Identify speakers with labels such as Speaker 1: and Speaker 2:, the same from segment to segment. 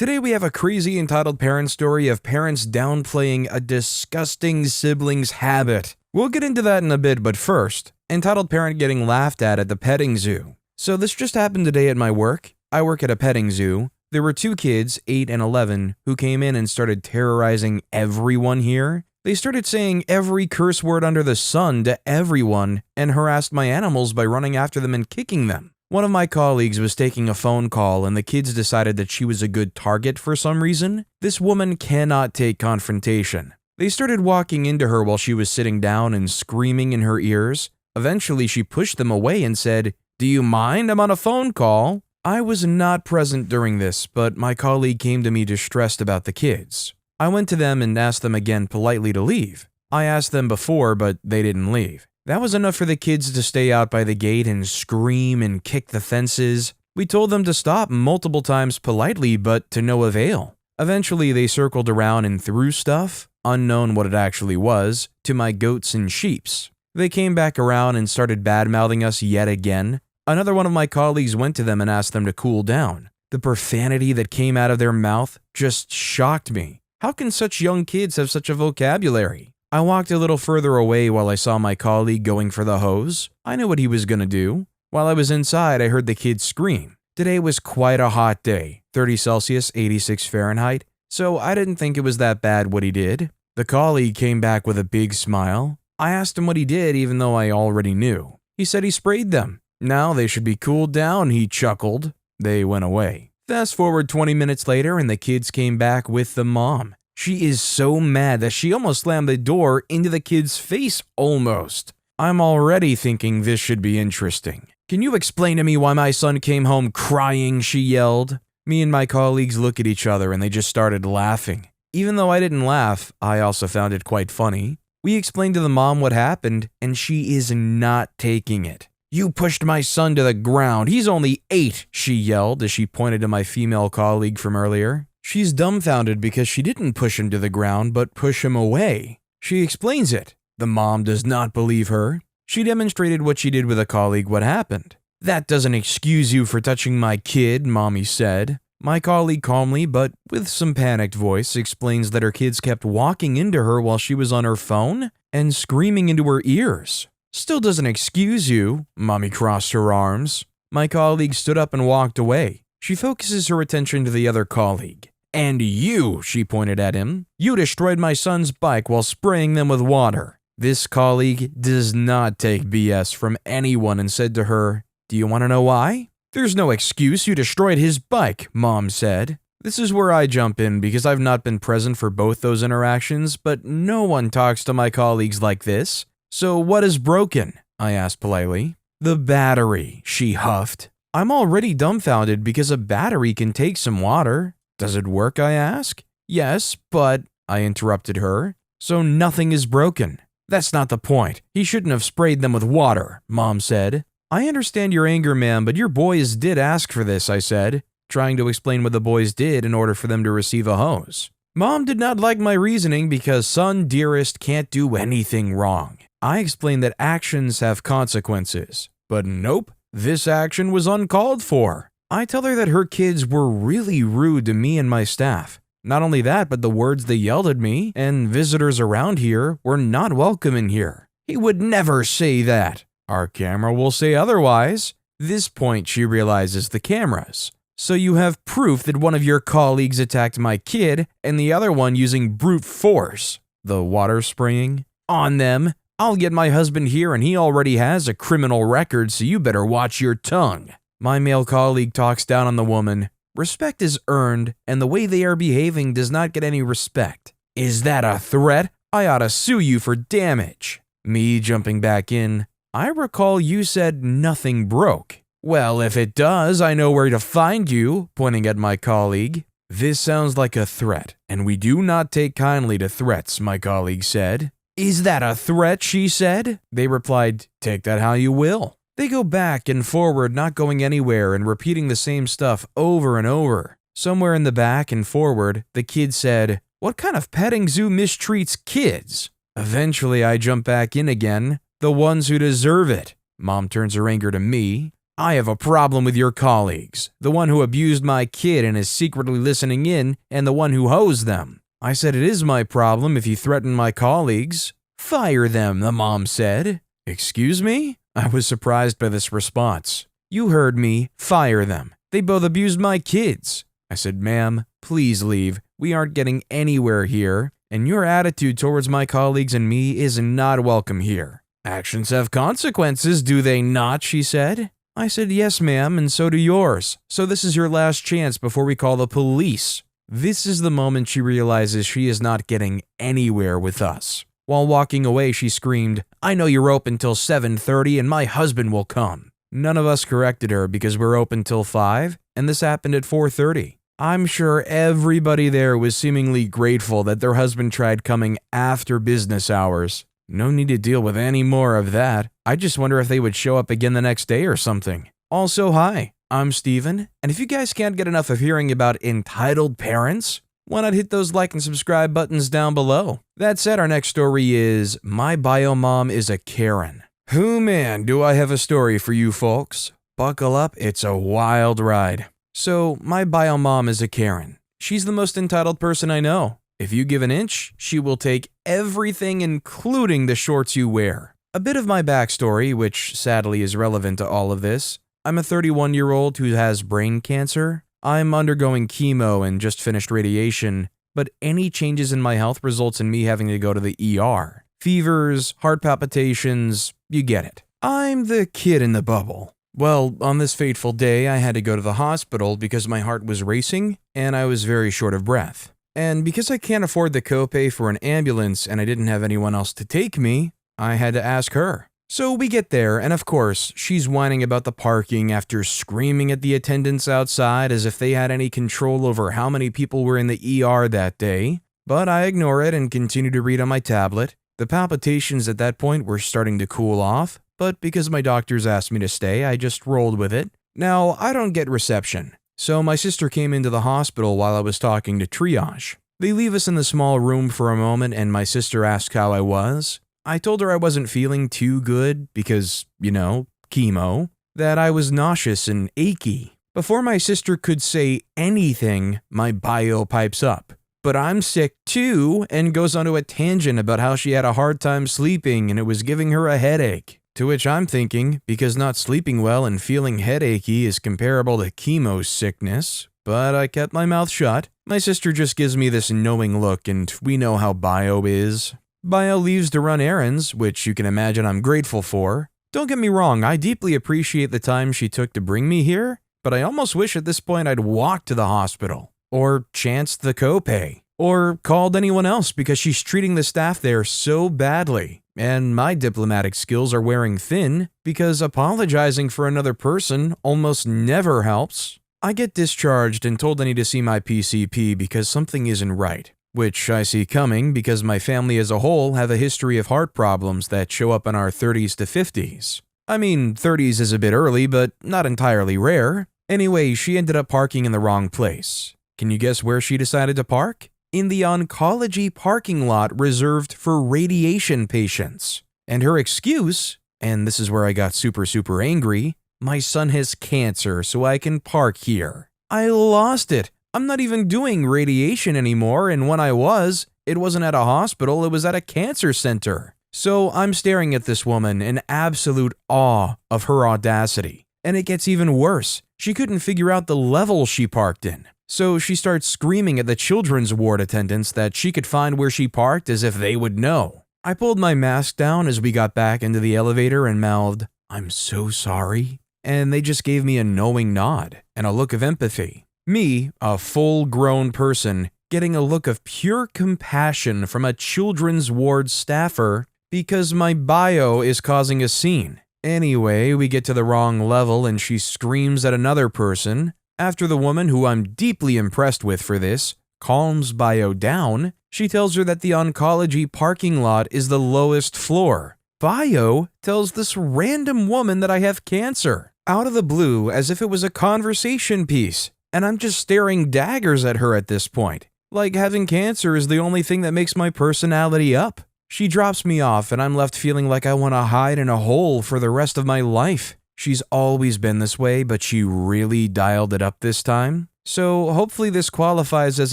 Speaker 1: Today we have a crazy entitled parent story of parents downplaying a disgusting sibling's habit. We'll get into that in a bit, but first, entitled parent getting laughed at the petting zoo. So this just happened today at my work. I work at a petting zoo. There were two kids, 8 and 11, who came in and started terrorizing everyone here. They started saying every curse word under the sun to everyone and harassed my animals by running after them and kicking them. One of my colleagues was taking a phone call and the kids decided that she was a good target for some reason. This woman cannot take confrontation. They started walking into her while she was sitting down and screaming in her ears. Eventually, she pushed them away and said, "Do you mind? I'm on a phone call." I was not present during this, but my colleague came to me distressed about the kids. I went to them and asked them again politely to leave. I asked them before, but they didn't leave. That was enough for the kids to stay out by the gate and scream and kick the fences. We told them to stop multiple times politely, but to no avail. Eventually, they circled around and threw stuff, unknown what it actually was, to my goats and sheeps. They came back around and started bad-mouthing us yet again. Another one of my colleagues went to them and asked them to cool down. The profanity that came out of their mouth just shocked me. How can such young kids have such a vocabulary? I walked a little further away while I saw my colleague going for the hose. I knew what he was gonna do. While I was inside, I heard the kids scream. Today was quite a hot day, 30 Celsius, 86 Fahrenheit, so I didn't think it was that bad what he did. The colleague came back with a big smile. I asked him what he did even though I already knew. He said he sprayed them. Now they should be cooled down, he chuckled. They went away. Fast forward 20 minutes later and the kids came back with the mom. She is so mad that she almost slammed the door into the kid's face almost. I'm already thinking this should be interesting. "Can you explain to me why my son came home crying?" she yelled. Me and my colleagues look at each other and they just started laughing. Even though I didn't laugh, I also found it quite funny. We explained to the mom what happened and she is not taking it. "You pushed my son to the ground. He's only 8, she yelled as she pointed to my female colleague from earlier. She's dumbfounded because she didn't push him to the ground but push him away. She explains it. The mom does not believe her. She demonstrated what she did with a colleague what happened. "That doesn't excuse you for touching my kid," mommy said. My colleague calmly, but with some panicked voice, explains that her kids kept walking into her while she was on her phone and screaming into her ears. "Still doesn't excuse you," mommy crossed her arms. My colleague stood up and walked away. She focuses her attention to the other colleague. "And you," she pointed at him, "you destroyed my son's bike while spraying them with water." This colleague does not take BS from anyone and said to her, "Do you want to know why?" "There's no excuse, you destroyed his bike," mom said. This is where I jump in because I've not been present for both those interactions, but no one talks to my colleagues like this. "So what is broken?" I asked politely. "The battery," she huffed. I'm already dumbfounded because a battery can take some water. "Does it work?" I ask. "Yes, but," I interrupted her. "So nothing is broken." "That's not the point. He shouldn't have sprayed them with water," mom said. "I understand your anger, ma'am, but your boys did ask for this," I said, trying to explain what the boys did in order for them to receive a hose. Mom did not like my reasoning because son dearest can't do anything wrong. I explained that actions have consequences, but nope. This action was uncalled for. I tell her that her kids were really rude to me and my staff. Not only that, but the words they yelled at me and visitors around here were not welcome in here. "He would never say that." "Our camera will say otherwise." This point she realizes the cameras. "So you have proof that one of your colleagues attacked my kid and the other one using brute force." The water spraying? "On them. I'll get my husband here and he already has a criminal record, so you better watch your tongue." My male colleague talks down on the woman. Respect is earned, and the way they are behaving does not get any respect. "Is that a threat? I ought to sue you for damage." Me jumping back in. "I recall you said nothing broke." "Well, if it does, I know where to find you," pointing at my colleague. "This sounds like a threat, and we do not take kindly to threats," my colleague said. "Is that a threat?" she said. They replied, "Take that how you will." They go back and forward, not going anywhere and repeating the same stuff over and over. Somewhere in the back and forward, the kid said, "What kind of petting zoo mistreats kids?" Eventually, I jump back in again. "The ones who deserve it." Mom turns her anger to me. I have a problem with your colleagues, the one who abused my kid and is secretly listening in, and the one who hosed them. I said it is my problem if you threaten my colleagues. Fire them, the mom said. Excuse me? I was surprised by this response. You heard me, fire them. They both abused my kids. I said, ma'am, please leave. We aren't getting anywhere here, and your attitude towards my colleagues and me is not welcome here. Actions have consequences, do they not? She said. I said, yes, ma'am, and so do yours. So this is your last chance before we call the police. This is the moment she realizes she is not getting anywhere with us. While walking away, she screamed, I know you're open till 7:30 and my husband will come. None of us corrected her because we're open till 5, and this happened at 4:30. I'm sure everybody there was seemingly grateful that their husband tried coming after business hours. No need to deal with any more of that. I just wonder if they would show up again the next day or something. Also, hi, I'm Steven, and if you guys can't get enough of hearing about entitled parents, why not hit those like and subscribe buttons down below? That said, our next story is My Bio Mom is a Karen. Who man, do I have a story for you folks. Buckle up, it's a wild ride. So, my bio mom is a Karen. She's the most entitled person I know. If you give an inch, she will take everything including the shorts you wear. A bit of my backstory, which sadly is relevant to all of this. I'm a 31-year-old who has brain cancer. I'm undergoing chemo and just finished radiation, but any changes in my health results in me having to go to the ER. Fevers, heart palpitations, you get it. I'm the kid in the bubble. Well, on this fateful day, I had to go to the hospital because my heart was racing and I was very short of breath. And because I can't afford the copay for an ambulance and I didn't have anyone else to take me, I had to ask her. So we get there, and of course, she's whining about the parking after screaming at the attendants outside as if they had any control over how many people were in the ER that day. But I ignore it and continue to read on my tablet. The palpitations at that point were starting to cool off, but because my doctors asked me to stay, I just rolled with it. Now, I don't get reception, so my sister came into the hospital while I was talking to triage. They leave us in the small room for a moment, and my sister asked how I was. I told her I wasn't feeling too good because, chemo, that I was nauseous and achy. Before my sister could say anything, my bio pipes up. But I'm sick too, and goes onto a tangent about how she had a hard time sleeping and it was giving her a headache. To which I'm thinking, because not sleeping well and feeling headachy is comparable to chemo sickness, but I kept my mouth shut. My sister just gives me this knowing look, and we know how bio is. Bio leaves to run errands, which you can imagine I'm grateful for. Don't get me wrong, I deeply appreciate the time she took to bring me here, but I almost wish at this point I'd walked to the hospital, or chanced the copay, or called anyone else because she's treating the staff there so badly. And my diplomatic skills are wearing thin because apologizing for another person almost never helps. I get discharged and told I need to see my PCP because something isn't right. Which I see coming because my family as a whole have a history of heart problems that show up in our 30s to 50s. I mean, 30s is a bit early, but not entirely rare. Anyway, she ended up parking in the wrong place. Can you guess where she decided to park? In the oncology parking lot reserved for radiation patients. And her excuse, and this is where I got super angry, my son has cancer, so I can park here. I lost it. I'm not even doing radiation anymore, and when I was, it wasn't at a hospital, it was at a cancer center. So I'm staring at this woman in absolute awe of her audacity. And it gets even worse. She couldn't figure out the level she parked in. So she starts screaming at the children's ward attendants that she could find where she parked as if they would know. I pulled my mask down as we got back into the elevator and mouthed, "I'm so sorry." And they just gave me a knowing nod and a look of empathy. Me, a full-grown person, getting a look of pure compassion from a children's ward staffer because my bio is causing a scene. Anyway, we get to the wrong level and she screams at another person. After the woman, who I'm deeply impressed with for this, calms bio down, she tells her that the oncology parking lot is the lowest floor. Bio tells this random woman that I have cancer, out of the blue as if it was a conversation piece. And I'm just staring daggers at her at this point. Like having cancer is the only thing that makes my personality up. She drops me off and I'm left feeling like I want to hide in a hole for the rest of my life. She's always been this way, but she really dialed it up this time. So hopefully this qualifies as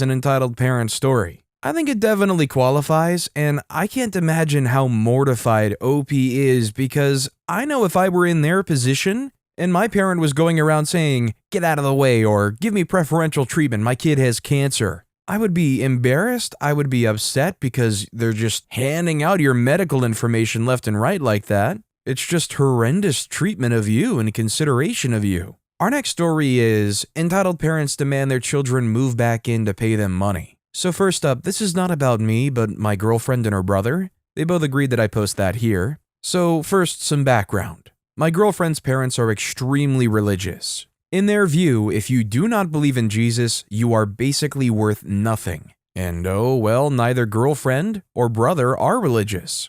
Speaker 1: an entitled parent story. I think it definitely qualifies, and I can't imagine how mortified OP is because I know if I were in their position and my parent was going around saying, "Get out of the way," or "Give me preferential treatment, my kid has cancer," I would be embarrassed, I would be upset because they're just handing out your medical information left and right like that. It's just horrendous treatment of you and consideration of you. Our next story is entitled parents demand their children move back in to pay them money. So first up, this is not about me, but my girlfriend and her brother. They both agreed that I post that here. So first, some background. My girlfriend's parents are extremely religious. In their view, if you do not believe in Jesus, you are basically worth nothing. And oh well, neither girlfriend or brother are religious.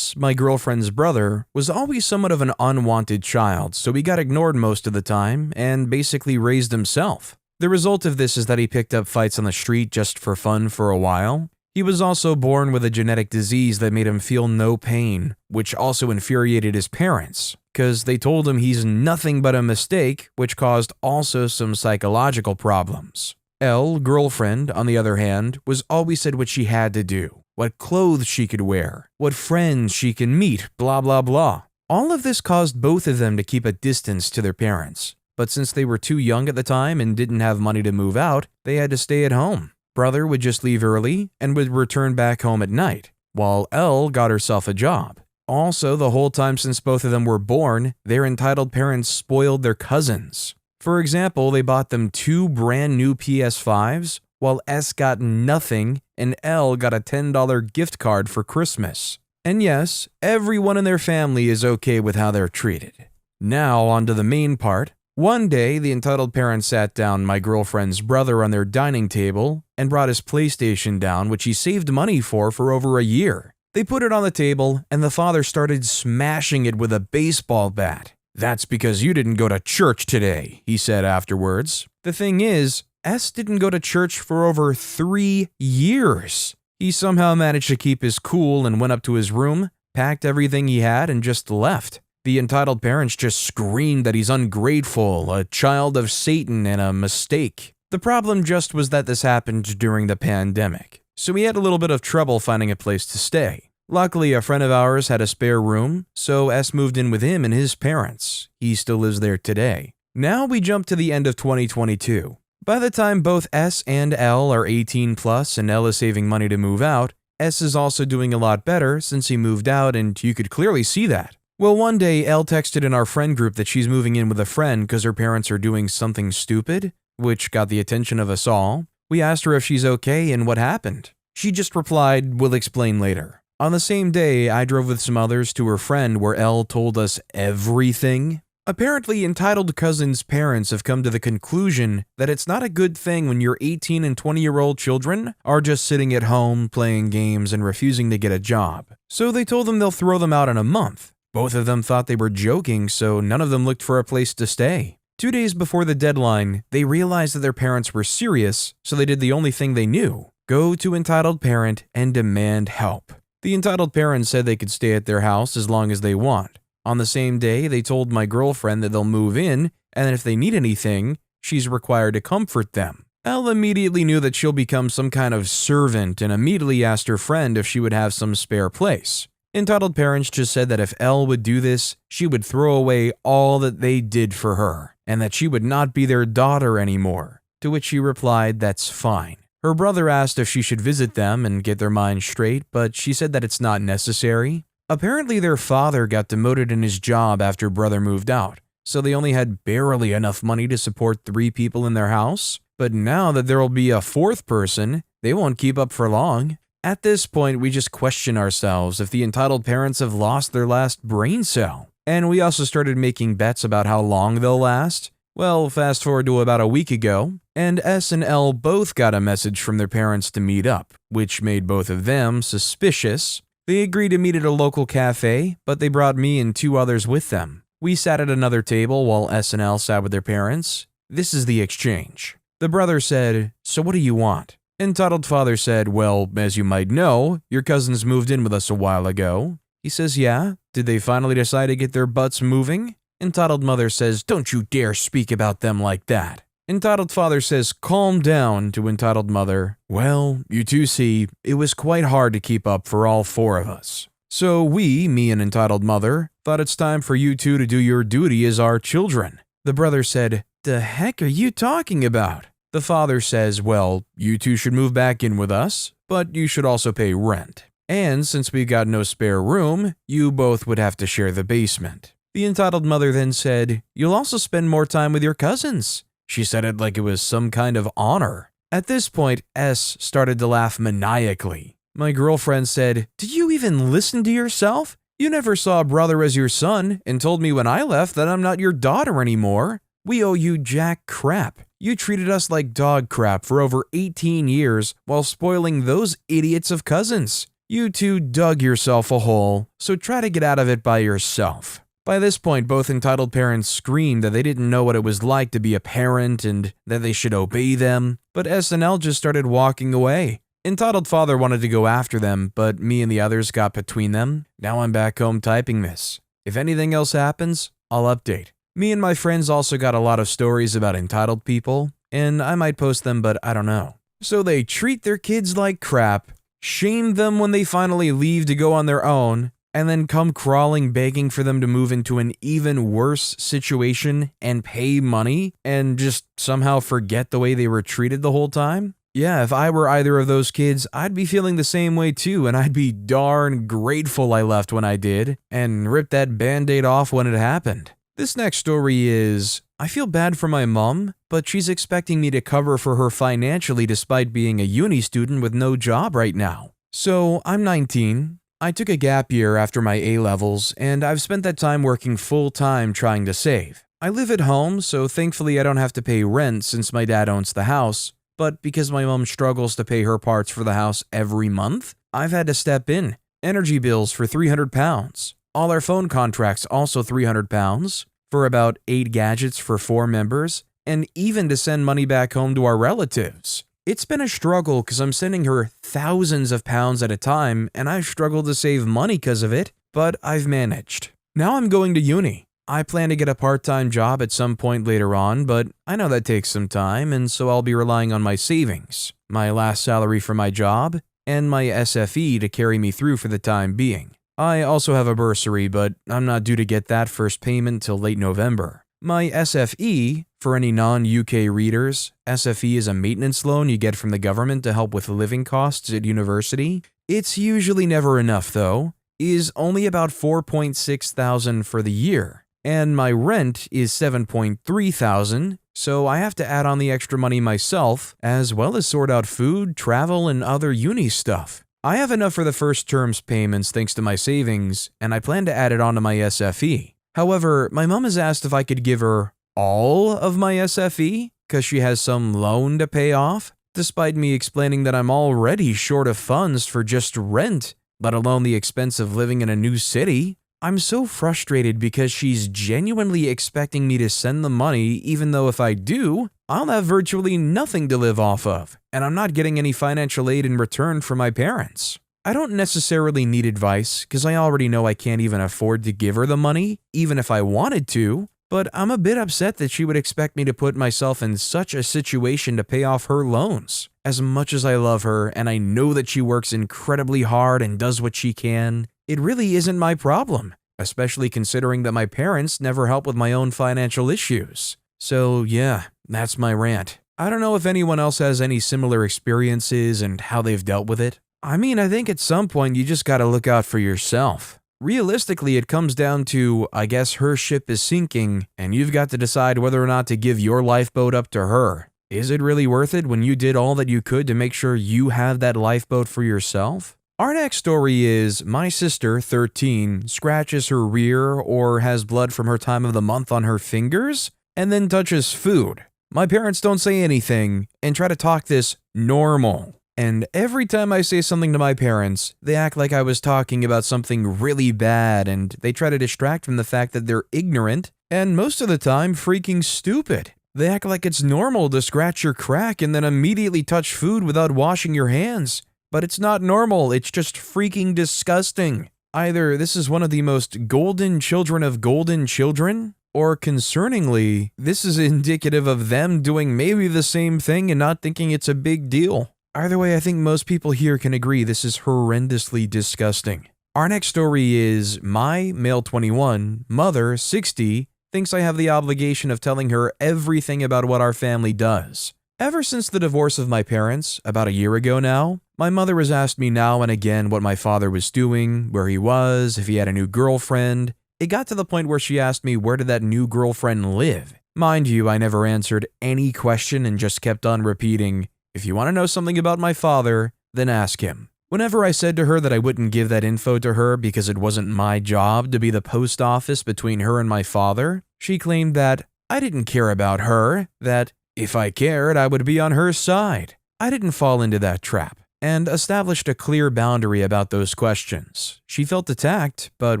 Speaker 1: My girlfriend's brother, was always somewhat of an unwanted child, so he got ignored most of the time and basically raised himself. The result of this is that he picked up fights on the street just for fun for a while. He was also born with a genetic disease that made him feel no pain, which also infuriated his parents, because they told him he's nothing but a mistake, which caused also some psychological problems. Girlfriend, on the other hand, was always said what she had to do, what clothes she could wear, what friends she can meet, blah blah blah. All of this caused both of them to keep a distance to their parents. But since they were too young at the time and didn't have money to move out, they had to stay at home. Brother would just leave early and would return back home at night, while Elle got herself a job. Also, the whole time since both of them were born, their entitled parents spoiled their cousins. For example, they bought them 2 brand new PS5s, while S got nothing and Elle got a $10 gift card for Christmas. And yes, everyone in their family is okay with how they're treated. Now, on to the main part. One day, the entitled parents sat down my girlfriend's brother on their dining table and brought his PlayStation down, which he saved money for over a year. They put it on the table, and the father started smashing it with a baseball bat. "That's because you didn't go to church today," he said afterwards. The thing is, S didn't go to church for over 3 years. He somehow managed to keep his cool and went up to his room, packed everything he had, and just left. The entitled parents just screamed that he's ungrateful, a child of Satan, and a mistake. The problem just was that this happened during the pandemic, so he had a little bit of trouble finding a place to stay. Luckily, a friend of ours had a spare room, so S moved in with him and his parents. He still lives there today. Now we jump to the end of 2022. By the time both S and L are 18 plus and L is saving money to move out, S is also doing a lot better since he moved out, and you could clearly see that. Well, one day, Elle texted in our friend group that she's moving in with a friend because her parents are doing something stupid, which got the attention of us all. We asked her if she's okay and what happened. She just replied, "We'll explain later." On the same day, I drove with some others to her friend where Elle told us everything. Apparently, entitled cousins' parents have come to the conclusion that it's not a good thing when your 18 and 20-year-old children are just sitting at home playing games and refusing to get a job. So they told them they'll throw them out in a month. Both of them thought they were joking, so none of them looked for a place to stay. 2 days before the deadline, they realized that their parents were serious, so they did the only thing they knew: go to entitled parent and demand help. The entitled parent said they could stay at their house as long as they want. On the same day, they told my girlfriend that they'll move in, and if they need anything, she's required to comfort them. Elle immediately knew that she'll become some kind of servant and immediately asked her friend if she would have some spare place. Entitled parents just said that if Elle would do this, she would throw away all that they did for her, and that she would not be their daughter anymore, to which she replied that's fine. Her brother asked if she should visit them and get their minds straight, but she said that it's not necessary. Apparently their father got demoted in his job after brother moved out, so they only had barely enough money to support 3 people in their house. But now that there will be a 4th person, they won't keep up for long. At this point, we just question ourselves if the entitled parents have lost their last brain cell. And we also started making bets about how long they'll last. Well, fast forward to about a week ago, and S and L both got a message from their parents to meet up, which made both of them suspicious. They agreed to meet at a local cafe, but they brought me and 2 others with them. We sat at another table while S and L sat with their parents. This is the exchange. The brother said, "So what do you want?" Entitled father said, "Well, as you might know, your cousins moved in with us a while ago." He says, "Yeah? Did they finally decide to get their butts moving?" Entitled mother says, "Don't you dare speak about them like that." Entitled father says, "Calm down," to entitled mother. "Well, you two see, it was quite hard to keep up for all four of us. So we, me and entitled mother, thought it's time for you two to do your duty as our children." The brother said, "The heck are you talking about?" The father says, "Well, you two should move back in with us, but you should also pay rent. And since we got no spare room, you both would have to share the basement." The entitled mother then said, "You'll also spend more time with your cousins." She said it like it was some kind of honor. At this point, S started to laugh maniacally. My girlfriend said, "Do you even listen to yourself? You never saw a brother as your son and told me when I left that I'm not your daughter anymore. We owe you jack crap. You treated us like dog crap for over 18 years while spoiling those idiots of cousins. You two dug yourself a hole, so try to get out of it by yourself." By this point, both entitled parents screamed that they didn't know what it was like to be a parent and that they should obey them, but SNL just started walking away. Entitled father wanted to go after them, but me and the others got between them. Now I'm back home typing this. If anything else happens, I'll update. Me and my friends also got a lot of stories about entitled people, and I might post them, but I don't know. So they treat their kids like crap, shame them when they finally leave to go on their own, and then come crawling begging for them to move into an even worse situation and pay money and just somehow forget the way they were treated the whole time? Yeah, if I were either of those kids, I'd be feeling the same way too, and I'd be darn grateful I left when I did and ripped that band-aid off when it happened. This next story is, I feel bad for my mom, but she's expecting me to cover for her financially despite being a uni student with no job right now. So, I'm 19. I took a gap year after my A-levels, and I've spent that time working full-time trying to save. I live at home, so thankfully I don't have to pay rent since my dad owns the house, but because my mom struggles to pay her parts for the house every month, I've had to step in. Energy bills for £300. All our phone contracts also £300 for about 8 gadgets for 4 members, and even to send money back home to our relatives. It's been a struggle because I'm sending her thousands of pounds at a time, and I've struggled to save money because of it, but I've managed. Now I'm going to uni. I plan to get a part-time job at some point later on, but I know that takes some time, and so I'll be relying on my savings, my last salary for my job, and my SFE to carry me through for the time being. I also have a bursary, but I'm not due to get that first payment till late November. My SFE, for any non-UK readers, SFE is a maintenance loan you get from the government to help with living costs at university. It's usually never enough though, is only about 4.6 thousand for the year, and my rent is 7.3 thousand, so I have to add on the extra money myself, as well as sort out food, travel, and other uni stuff. I have enough for the first term's payments thanks to my savings, and I plan to add it onto my SFE. However, my mom has asked if I could give her all of my SFE because she has some loan to pay off, despite me explaining that I'm already short of funds for just rent, let alone the expense of living in a new city. I'm so frustrated because she's genuinely expecting me to send the money even though if I do, I'll have virtually nothing to live off of, and I'm not getting any financial aid in return from my parents. I don't necessarily need advice because I already know I can't even afford to give her the money, even if I wanted to, but I'm a bit upset that she would expect me to put myself in such a situation to pay off her loans. As much as I love her and I know that she works incredibly hard and does what she can, it really isn't my problem, especially considering that my parents never help with my own financial issues. So yeah, that's my rant. I don't know if anyone else has any similar experiences and how they've dealt with it. I mean, I think at some point you just gotta look out for yourself. Realistically, it comes down to, I guess her ship is sinking, and you've got to decide whether or not to give your lifeboat up to her. Is it really worth it when you did all that you could to make sure you have that lifeboat for yourself? Our next story is, my sister, 13, scratches her rear or has blood from her time of the month on her fingers, and then touches food. My parents don't say anything, and try to talk this normal. And every time I say something to my parents, they act like I was talking about something really bad, and they try to distract from the fact that they're ignorant, and most of the time freaking stupid. They act like it's normal to scratch your crack and then immediately touch food without washing your hands. But it's not normal, it's just freaking disgusting. Either this is one of the most golden children of golden children, Or concerningly, this is indicative of them doing maybe the same thing and not thinking it's a big deal. Either way, I think most people here can agree this is horrendously disgusting. Our next story is my, male 21, mother, 60, thinks I have the obligation of telling her everything about what our family does. Ever since the divorce of my parents, about a year ago now, my mother has asked me now and again what my father was doing, where he was, if he had a new girlfriend. It got to the point where she asked me where did that new girlfriend live. Mind you, I never answered any question and just kept on repeating, if you want to know something about my father, then ask him. Whenever I said to her that I wouldn't give that info to her because it wasn't my job to be the post office between her and my father, she claimed that I didn't care about her, that if I cared, I would be on her side. I didn't fall into that trap, and established a clear boundary about those questions. She felt attacked, but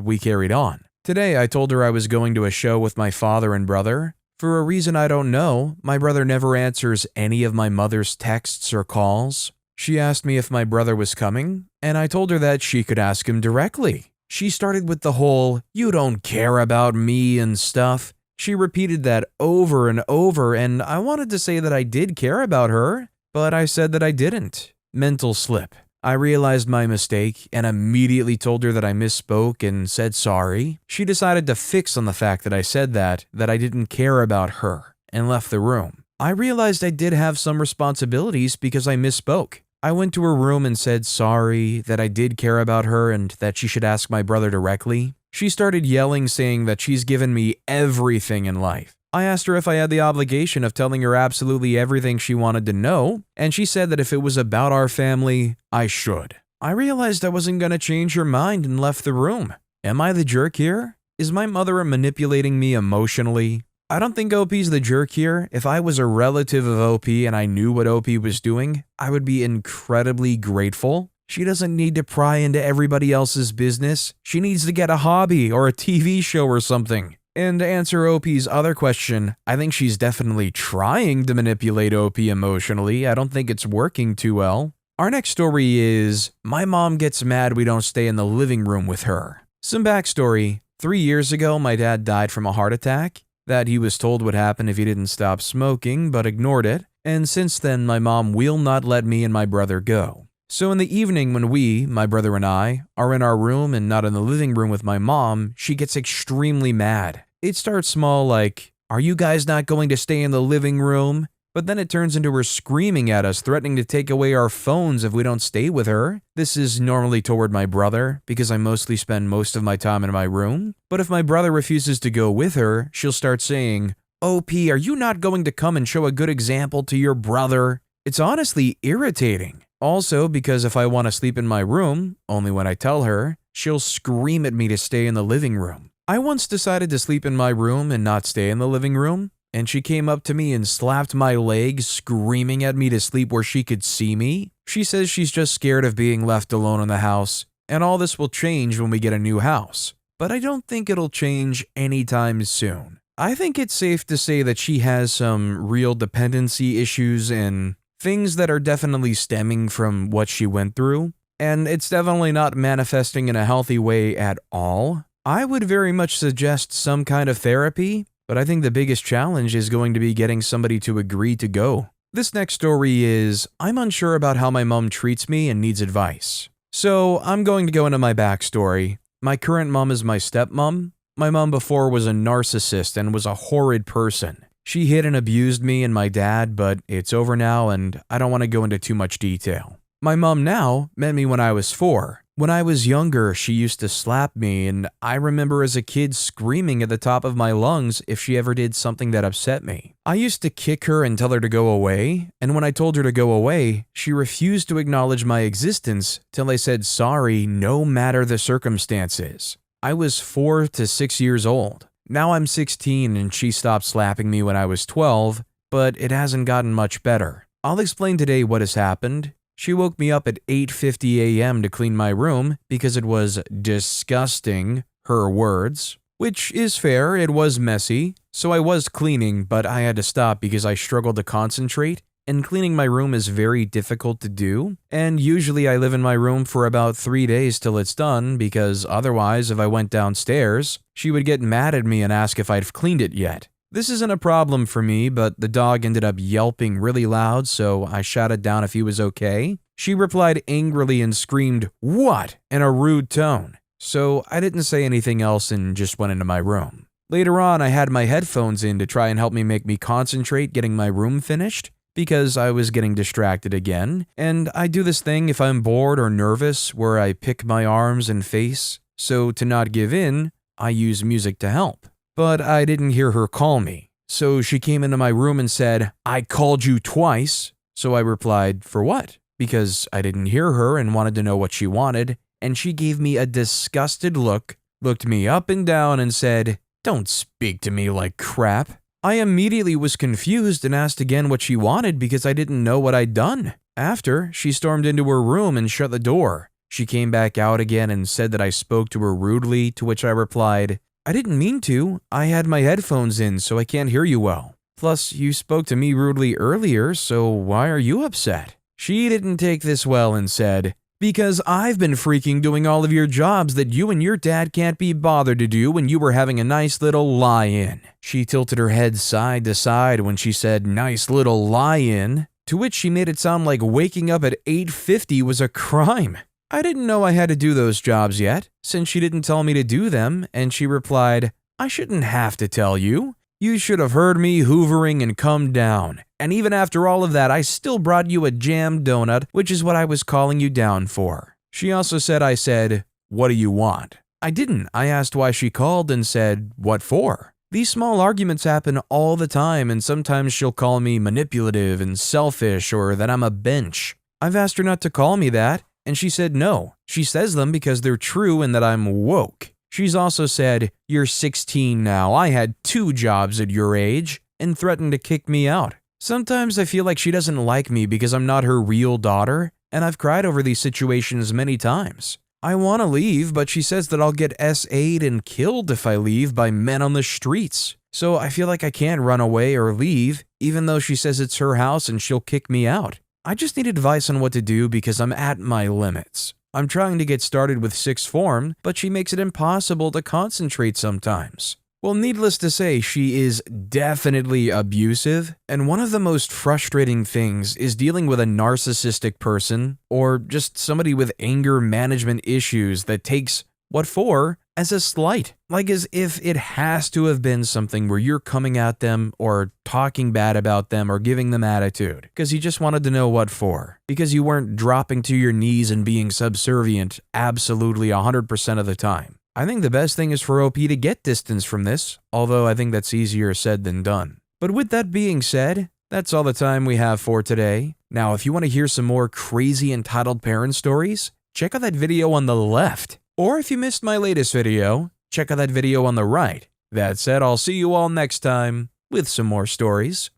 Speaker 1: we carried on. Today, I told her I was going to a show with my father and brother. For a reason I don't know, my brother never answers any of my mother's texts or calls. She asked me if my brother was coming, and I told her that she could ask him directly. She started with the whole, you don't care about me and stuff. She repeated that over and over, and I wanted to say that I did care about her, but I said that I didn't. Mental slip. I realized my mistake and immediately told her that I misspoke and said sorry. She decided to fix on the fact that I said that I didn't care about her, and left the room. I realized I did have some responsibilities because I misspoke. I went to her room and said sorry, that I did care about her and that she should ask my brother directly. She started yelling, saying that she's given me everything in life. I asked her if I had the obligation of telling her absolutely everything she wanted to know, and she said that if it was about our family, I should. I realized I wasn't going to change her mind and left the room. Am I the jerk here? Is my mother manipulating me emotionally? I don't think OP's the jerk here. If I was a relative of OP and I knew what OP was doing, I would be incredibly grateful. She doesn't need to pry into everybody else's business. She needs to get a hobby or a TV show or something. And to answer OP's other question, I think she's definitely trying to manipulate OP emotionally. I don't think it's working too well. Our next story is, my mom gets mad we don't stay in the living room with her. Some backstory. 3 years ago, my dad died from a heart attack. That he was told would happen if he didn't stop smoking, but ignored it. And since then, my mom will not let me and my brother go. So in the evening when we, my brother and I, are in our room and not in the living room with my mom, she gets extremely mad. It starts small like, are you guys not going to stay in the living room? But then it turns into her screaming at us, threatening to take away our phones if we don't stay with her. This is normally toward my brother, because I mostly spend most of my time in my room. But if my brother refuses to go with her, she'll start saying, OP, are you not going to come and show a good example to your brother? It's honestly irritating. Also, because if I want to sleep in my room, only when I tell her, she'll scream at me to stay in the living room. I once decided to sleep in my room and not stay in the living room, and she came up to me and slapped my leg, screaming at me to sleep where she could see me. She says she's just scared of being left alone in the house, and all this will change when we get a new house. But I don't think it'll change anytime soon. I think it's safe to say that she has some real dependency issues and things that are definitely stemming from what she went through, and it's definitely not manifesting in a healthy way at all. I would very much suggest some kind of therapy, but I think the biggest challenge is going to be getting somebody to agree to go. This next story is, I'm unsure about how my mom treats me and needs advice. So I'm going to go into my backstory. My current mom is my stepmom. My mom before was a narcissist and was a horrid person. She hit and abused me and my dad, but it's over now and I don't want to go into too much detail. My mom now met me when I was 4. When I was younger, she used to slap me, and I remember as a kid screaming at the top of my lungs if she ever did something that upset me. I used to kick her and tell her to go away, and when I told her to go away, she refused to acknowledge my existence till I said sorry no matter the circumstances. I was 4 to 6 years old. Now I'm 16 and she stopped slapping me when I was 12, but it hasn't gotten much better. I'll explain today what has happened. She woke me up at 8:50 a.m. to clean my room because it was disgusting, her words. Which is fair, it was messy, so I was cleaning, but I had to stop because I struggled to concentrate and cleaning my room is very difficult to do, and usually I live in my room for about 3 days till it's done because otherwise if I went downstairs, she would get mad at me and ask if I'd cleaned it yet. This isn't a problem for me, but the dog ended up yelping really loud, so I shouted down if he was okay. She replied angrily and screamed, "What?" in a rude tone. So I didn't say anything else and just went into my room. Later on, I had my headphones in to try and help me make me concentrate getting my room finished because I was getting distracted again, and I do this thing if I'm bored or nervous where I pick my arms and face, so to not give in, I use music to help. But I didn't hear her call me, so she came into my room and said, "I called you twice." So I replied, "For what?" Because I didn't hear her and wanted to know what she wanted, and she gave me a disgusted look, looked me up and down and said, "Don't speak to me like crap." I immediately was confused and asked again what she wanted because I didn't know what I'd done. After, she stormed into her room and shut the door. She came back out again and said that I spoke to her rudely, to which I replied, "I didn't mean to. I had my headphones in, so I can't hear you well. Plus, you spoke to me rudely earlier, so why are you upset?" She didn't take this well and said, "Because I've been freaking doing all of your jobs that you and your dad can't be bothered to do when you were having a nice little lie-in." She tilted her head side to side when she said "nice little lie-in," to which she made it sound like waking up at 8:50 was a crime. I didn't know I had to do those jobs yet, since she didn't tell me to do them, and she replied, "I shouldn't have to tell you. You should have heard me hoovering and come down. And even after all of that, I still brought you a jam donut, which is what I was calling you down for." She also said I said, "What do you want?" I didn't. I asked why she called and said, "What for?" These small arguments happen all the time, and sometimes she'll call me manipulative and selfish or that I'm a bench. I've asked her not to call me that, and she said no. She says them because they're true and that I'm woke. She's also said, "You're 16 now, I had 2 jobs at your age," and threatened to kick me out. Sometimes I feel like she doesn't like me because I'm not her real daughter, and I've cried over these situations many times. I want to leave, but she says that I'll get SA'd and killed if I leave by men on the streets. So I feel like I can't run away or leave, even though she says it's her house and she'll kick me out. I just need advice on what to do because I'm at my limits. I'm trying to get started with 6th form, but she makes it impossible to concentrate sometimes. Well, needless to say, she is definitely abusive, and one of the most frustrating things is dealing with a narcissistic person or just somebody with anger management issues that takes what for as a slight, like as if it has to have been something where you're coming at them or talking bad about them or giving them attitude because you just wanted to know what for, because you weren't dropping to your knees and being subservient absolutely 100% of the time. I think the best thing is for OP to get distance from this, although I think that's easier said than done. But with that being said, that's all the time we have for today. Now, if you want to hear some more crazy entitled parent stories, check out that video on the left. Or if you missed my latest video, check out that video on the right. That said, I'll see you all next time with some more stories.